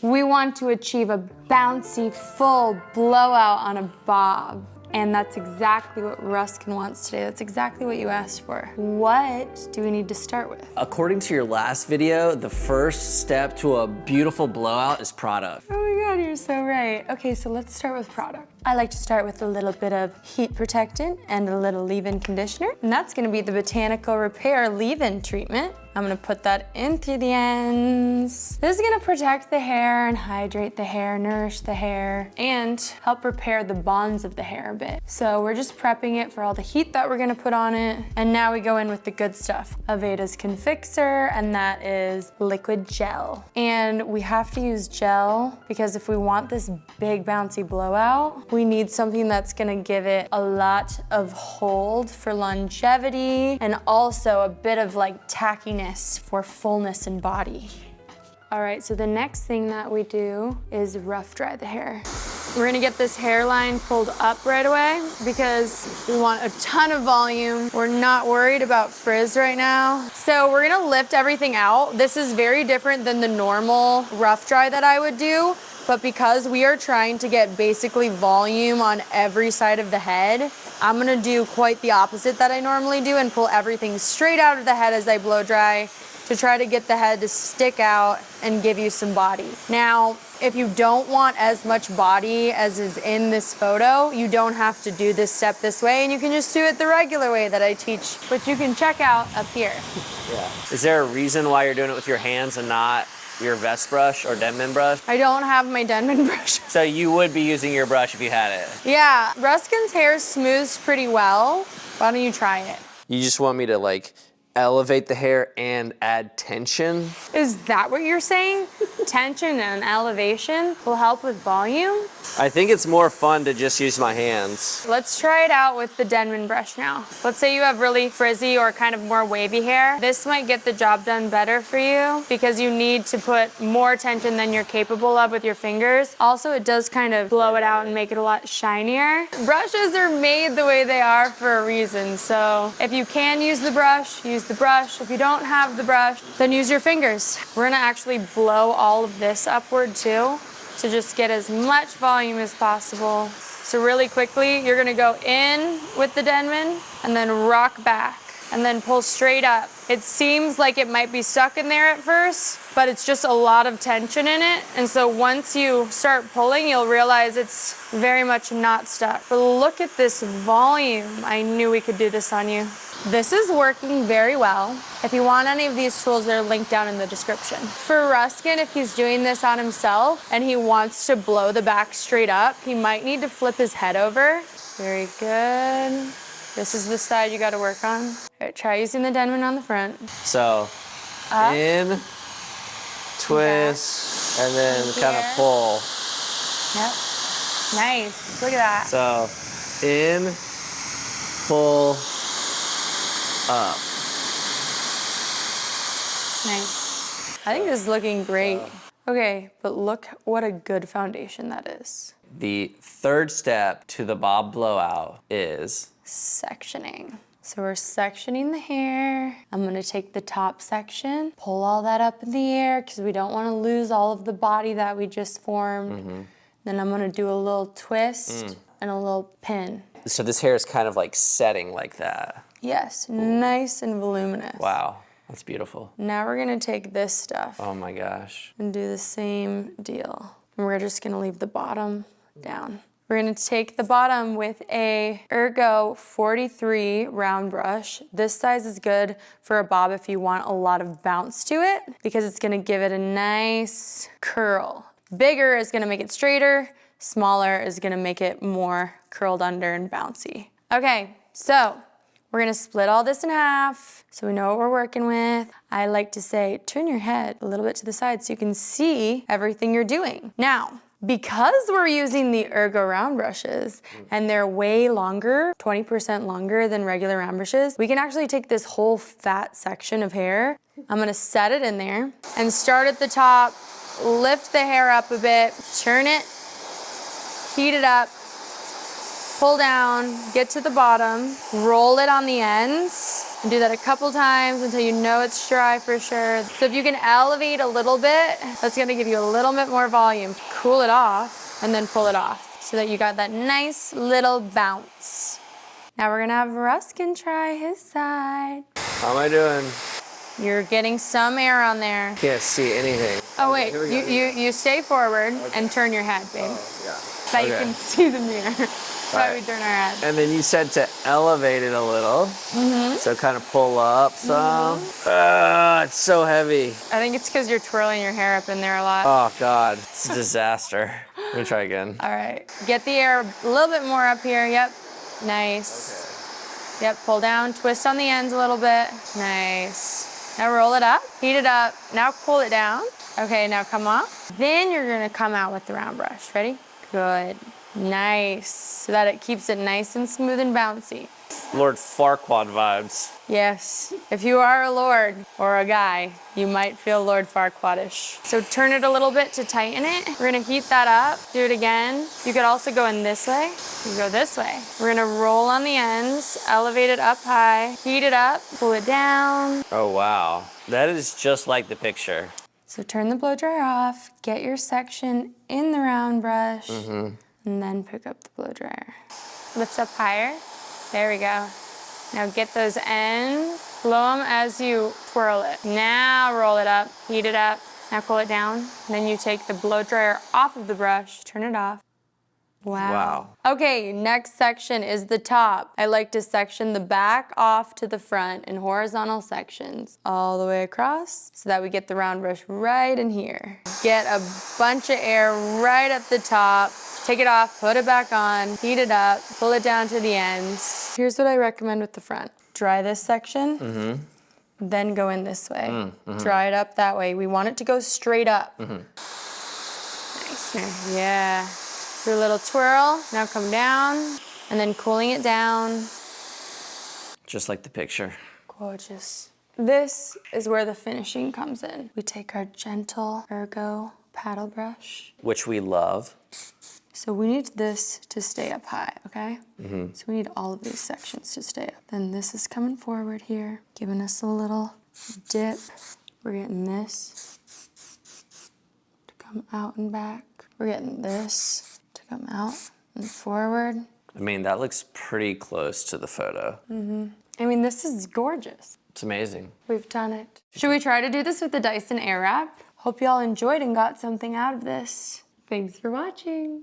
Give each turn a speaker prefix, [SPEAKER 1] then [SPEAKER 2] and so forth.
[SPEAKER 1] We want to achieve a bouncy, full blowout on a bob. And that's exactly what Ruskin wants today. That's exactly what you asked for. What do we need to start with?
[SPEAKER 2] According to your last video, the first step to a beautiful blowout is product.
[SPEAKER 1] Oh my God, you're so right. Okay, so let's start with product. I like to start with a little bit of heat protectant and a little leave-in conditioner. And that's gonna be the Botanical Repair leave-in treatment. I'm gonna put that in through the ends. This is gonna protect the hair and hydrate the hair, nourish the hair, and help repair the bonds of the hair a bit. So we're just prepping it for all the heat that we're gonna put on it. And now we go in with the good stuff. Aveda's Confixer, and that is liquid gel. And we have to use gel because if we want this big bouncy blowout, we need something that's gonna give it a lot of hold for longevity and also a bit of like tackiness for fullness and body. All right, so the next thing that we do is rough dry the hair. We're gonna get this hairline pulled up right away because we want a ton of volume. We're not worried about frizz right now. So we're gonna lift everything out. This is very different than the normal rough dry that I would do, but because we are trying to get basically volume on every side of the head, I'm gonna do quite the opposite that I normally do and pull everything straight out of the head as I blow dry to try to get the head to stick out and give you some body. Now, if you don't want as much body as is in this photo, you don't have to do this step this way, and you can just do it the regular way that I teach, which you can check out up here.
[SPEAKER 2] Yeah. Is there a reason why you're doing it with your hands and not your vest brush or Denman brush?
[SPEAKER 1] I don't have my Denman brush.
[SPEAKER 2] So you would be using your brush if you had it?
[SPEAKER 1] Yeah, Ruskin's hair smooths pretty well. Why don't you try it?
[SPEAKER 2] You just want me to like elevate the hair and add tension?
[SPEAKER 1] Is that what you're saying? Tension and elevation will help with volume?
[SPEAKER 2] I think it's more fun to just use my hands.
[SPEAKER 1] Let's try it out with the Denman brush now. Let's say you have really frizzy or kind of more wavy hair. This might get the job done better for you because you need to put more tension than you're capable of with your fingers. Also, it does kind of blow it out and make it a lot shinier. Brushes are made the way they are for a reason. So if you can use the brush, use the brush. If you don't have the brush, then use your fingers. We're gonna actually blow all of this upward too, to just get as much volume as possible. So really quickly, you're gonna go in with the Denman and then rock back and then pull straight up. It seems like it might be stuck in there at first, but it's just a lot of tension in it. And so once you start pulling, you'll realize it's very much not stuck. But look at this volume. I knew we could do this on you. This is working very well. If you want any of these tools, they're linked down in the description. For Ruskin, if he's doing this on himself and he wants to blow the back straight up, he might need to flip his head over. Very good. This is the side you gotta work on. All right, try using the Denman on the front.
[SPEAKER 2] So,
[SPEAKER 1] Up.
[SPEAKER 2] in, twist, and then kind of pull.
[SPEAKER 1] Yep. Nice, look at that.
[SPEAKER 2] So, in, pull, up.
[SPEAKER 1] Nice. I think this is looking great. Okay, but look what a good foundation that is.
[SPEAKER 2] The third step to the bob blowout is
[SPEAKER 1] Sectioning. So we're sectioning the hair. I'm gonna take the top section, pull all that up in the air because we don't wanna lose all of the body that we just formed. Then I'm gonna do a little twist and a little pin.
[SPEAKER 2] so this hair is kind of like setting like that.
[SPEAKER 1] Yes, nice and voluminous.
[SPEAKER 2] Wow, that's beautiful.
[SPEAKER 1] Now we're gonna take this stuff
[SPEAKER 2] Oh my gosh.
[SPEAKER 1] and do the same deal. And we're just gonna leave the bottom down. We're gonna take the bottom with a Ergo 43 round brush. This size is good for a bob if you want a lot of bounce to it because it's gonna give it a nice curl. Bigger is gonna make it straighter, smaller is gonna make it more curled under and bouncy. Okay, so we're gonna split all this in half so we know what we're working with. I like to say, turn your head a little bit to the side so you can see everything you're doing. Now, because we're using the Ergo round brushes and they're way longer, 20% longer than regular round brushes, we can actually take this whole fat section of hair. I'm gonna set it in there and start at the top, lift the hair up a bit, turn it, heat it up, pull down, get to the bottom, roll it on the ends, and do that a couple times until you know it's dry for sure. So if you can elevate a little bit, that's gonna give you a little bit more volume. Cool it off, and then pull it off so that you got that nice little bounce. Now we're gonna have Ruskin try his side.
[SPEAKER 2] How am I doing?
[SPEAKER 1] You're getting some air on there.
[SPEAKER 2] Can't see anything.
[SPEAKER 1] Oh wait, you stay forward and turn your head, babe.
[SPEAKER 2] Yeah.
[SPEAKER 1] That you can see the mirror. That's why we turn our head.
[SPEAKER 2] And then you said to elevate it a little. So kind of pull up some. It's so heavy.
[SPEAKER 1] I think it's because you're twirling your hair up in there a lot.
[SPEAKER 2] Oh God, it's a disaster. Let me try again.
[SPEAKER 1] All right, get the air a little bit more up here. Yep, nice. Okay. Yep, pull down, twist on the ends a little bit. Nice. Now roll it up, heat it up. Now pull it down. Okay, now come off. Then you're gonna come out with the round brush. Ready? Good. Nice. So that it keeps it nice and smooth and bouncy.
[SPEAKER 2] Lord Farquaad vibes.
[SPEAKER 1] Yes. If you are a lord or a guy, you might feel Lord Farquaadish. So turn it a little bit to tighten it. We're gonna heat that up. Do it again. You could also go in this way. You go this way. We're gonna roll on the ends, elevate it up high, heat it up, pull it down.
[SPEAKER 2] Oh wow. That is just like the picture.
[SPEAKER 1] So turn the blow dryer off, get your section in the round brush, and then pick up the blow dryer. Lift up higher. There we go. Now get those ends, blow them as you twirl it. Now roll it up, heat it up. Now pull it down. Then you take the blow dryer off of the brush, turn it off. Wow. Okay, next section is the top. I like to section the back off to the front in horizontal sections all the way across so that we get the round brush right in here. Get a bunch of air right at the top. Take it off, put it back on, heat it up, pull it down to the ends. Here's what I recommend with the front. Dry this section, then go in this way. Dry it up that way. We want it to go straight up. Nice. Yeah. Do a little twirl, now come down, and then cooling it down.
[SPEAKER 2] Just like the picture.
[SPEAKER 1] Gorgeous. This is where the finishing comes in. We take our gentle ergo paddle brush.
[SPEAKER 2] Which we love.
[SPEAKER 1] So we need this to stay up high, okay? So we need all of these sections to stay up. Then this is coming forward here, giving us a little dip. We're getting this to come out and back. We're getting this to come out and forward.
[SPEAKER 2] I mean, that looks pretty close to the photo.
[SPEAKER 1] I mean, this is gorgeous.
[SPEAKER 2] It's amazing.
[SPEAKER 1] We've done it. Should we try to do this with the Dyson Airwrap? Hope y'all enjoyed and got something out of this. Thanks for watching.